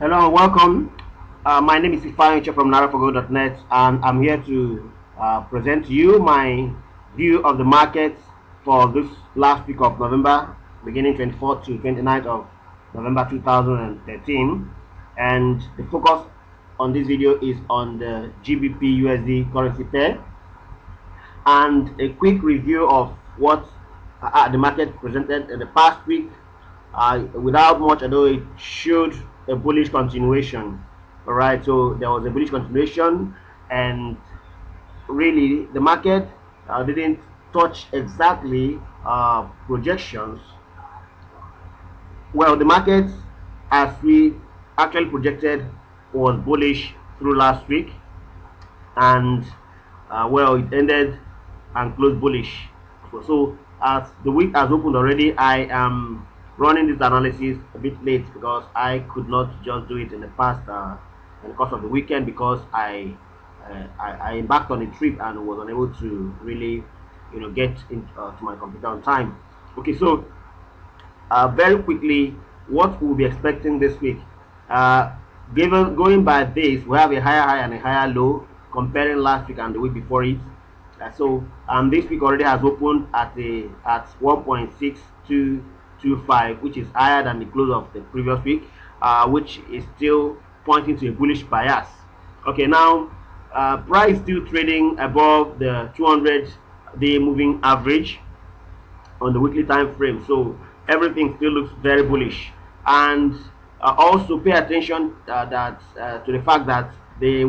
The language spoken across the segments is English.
Hello and welcome. My name is Ifeanyi from narafogo.net, and I'm here to present to you my view of the markets for this last week of November, beginning 24th to 29th of November 2013. And the focus on this video is on the GBPUSD currency pair and a quick review of what the market presented in the past week. Without much ado, it showed a bullish continuation. All right, so there was a bullish continuation, and really the market didn't touch exactly projections. Well, the market, as we actually projected, was bullish through last week, and well, it ended and closed bullish. So as the week has opened already, I am running this analysis a bit late because I could not just do it in the past in the course of the weekend, because I embarked on a trip and was unable to really get into to my computer on time. Okay, so very quickly, what we'll be expecting this week. Given going by this, we have a higher high and a higher low comparing last week and the week before it. So this week already has opened at 1.6225, which is higher than the close of the previous week, which is still pointing to a bullish bias. Okay, now price still trading above the 200-day moving average on the weekly time frame, so everything still looks very bullish. And also pay attention to the fact that this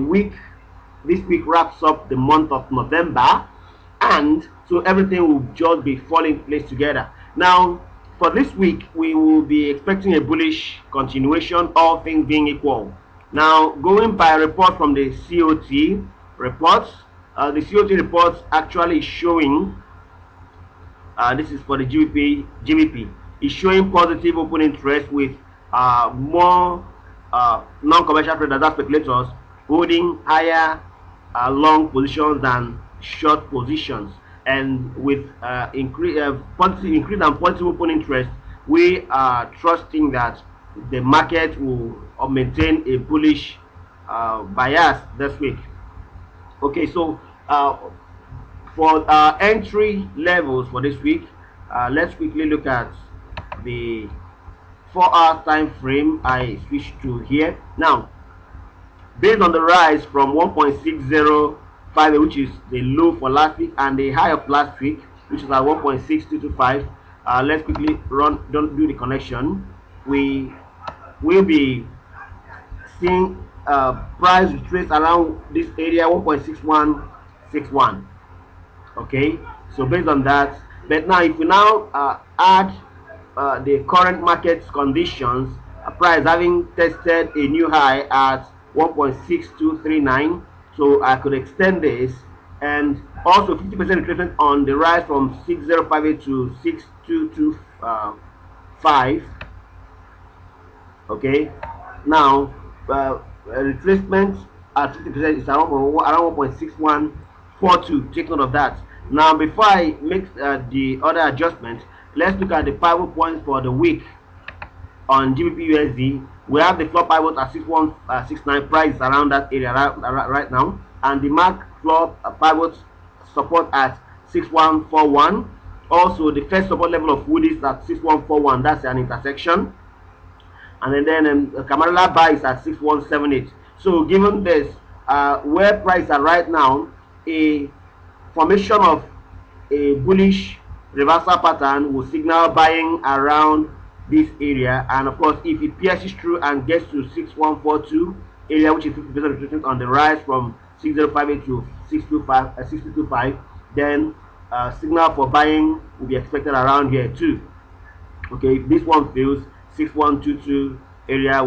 week wraps up the month of November, and so everything will just be falling in place together. Now for this week, we will be expecting a bullish continuation, all things being equal. Now, going by a report from the COT reports, the COT reports actually showing, this is for the GBP, is showing positive open interest, with more non-commercial traders, that speculators, holding higher long positions than short positions. And with increase and positive open interest, we are trusting that the market will maintain a bullish bias this week. Okay, so for entry levels for this week, let's quickly look at the 4-hour time frame. I switch to here now. Based on the rise from 1.6058, which is the low for last week, and the high of last week, which is at 1.6225, let's quickly don't do the connection. We will be seeing price retrace around this area, 1.6161. okay, so based on that, but now if we now add the current market conditions, price having tested a new high at 1.6239, so I could extend this, and also 50% retracement on the rise from 6058 to 6225. Okay, now retracement at 50% is around 1.6142. Take note of that. Now before I make the other adjustment, let's look at the pivot points for the week on GBPUSD. We have the floor pivot at 6169, price is around that area right now, and the mark floor pivot support at 6141. Also the first support level of wood is at 6141, that's an intersection, and then Camarilla buy is at 6178. So given this, where price are right now, a formation of a bullish reversal pattern will signal buying around this area, and of course if it pierces through and gets to 6142 area, which is 50% retracement on the rise from 6058 to 625, then signal for buying will be expected around here too. Okay, if this one fails, 6122 area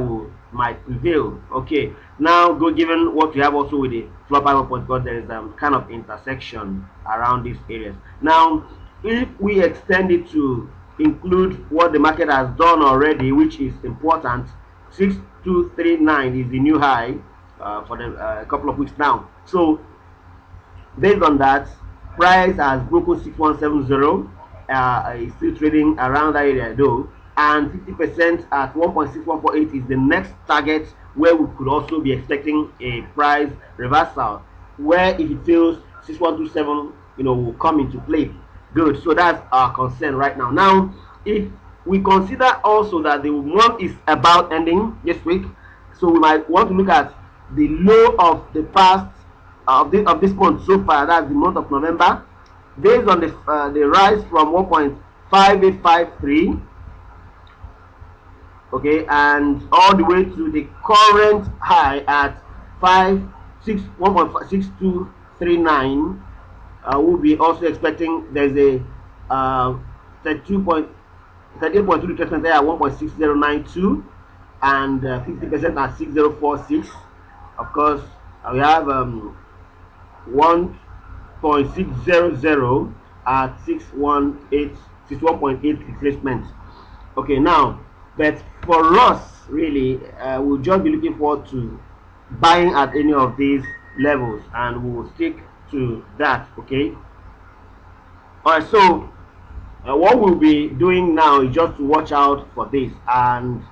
might prevail. Okay, now given what we have also with the floor pivot point, because there is kind of intersection around these areas. Now if we extend it to include what the market has done already, which is important, 6239 is the new high for the couple of weeks now. So based on that, price has broken 6170, is still trading around that area though, and 50% at 1.6148 is the next target, where we could also be expecting a price reversal, where if it fails 6127, will come into play. Good. So that's our concern right now. Now, if we consider also that the month is about ending this week, so we might want to look at the low of the past of this month so far. That's the month of November, based on the rise from 1.5853, okay, and all the way to the current high at 1.6239. We'll be also expecting there's a 38.2 retracement there at 1.6092, and 50% at 6046. Of course, we have 1.600 at 61.8 retracement. Okay, now, but for us, really, we'll just be looking forward to buying at any of these levels, and we will stick to that. Okay. All right. So what we'll be doing now is just to watch out for this, and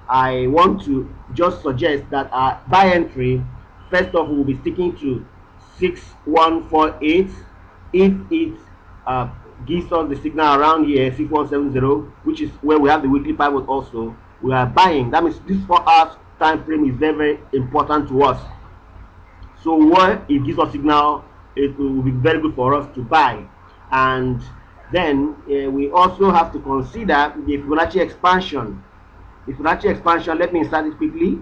I want to just suggest that our buy entry, first off, we'll be sticking to 6148. If it gives us the signal around here 6170, which is where we have the weekly pivot, also we are buying. That means this 4 hours time frame is very, very important to us. So where it gives us signal, it will be very good for us to buy. And then we also have to consider the Fibonacci expansion. The Fibonacci expansion, let me start it quickly.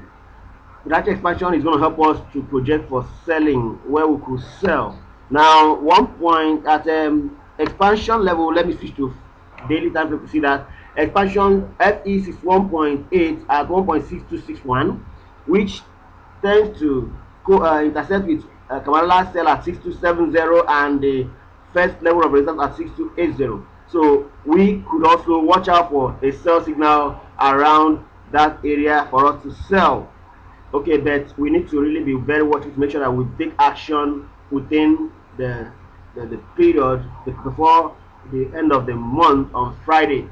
Fibonacci expansion is going to help us to project for selling, where we could sell. Now, one point at expansion level, let me switch to daily time frame to see that expansion FE 61.8 at 1.6261, which tends to intersect with Kamala sell at 6270 and the first level of resistance at 6280. So we could also watch out for a sell signal around that area for us to sell. Okay, but we need to really be very watchful to make sure that we take action within the period before the end of the month on Friday.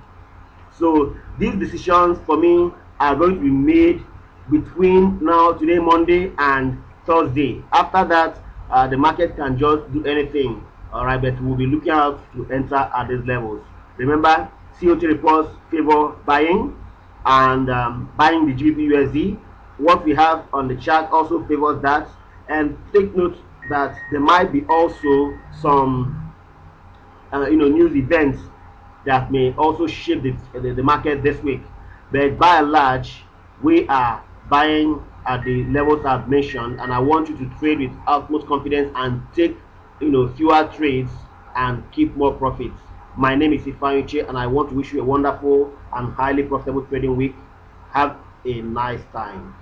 So these decisions for me are going to be made between now, today, Monday, and Thursday. After that, the market can just do anything. All right, but we'll be looking out to enter at these levels. Remember, COT reports favor buying, and buying the GBPUSD. What we have on the chart also favors that. And take note that there might be also some news events that may also shape the market this week. But by and large, we are buying at the levels I've mentioned, and I want you to trade with utmost confidence and take fewer trades and keep more profits. My name is Ifeanyi, and I want to wish you a wonderful and highly profitable trading week. Have a nice time.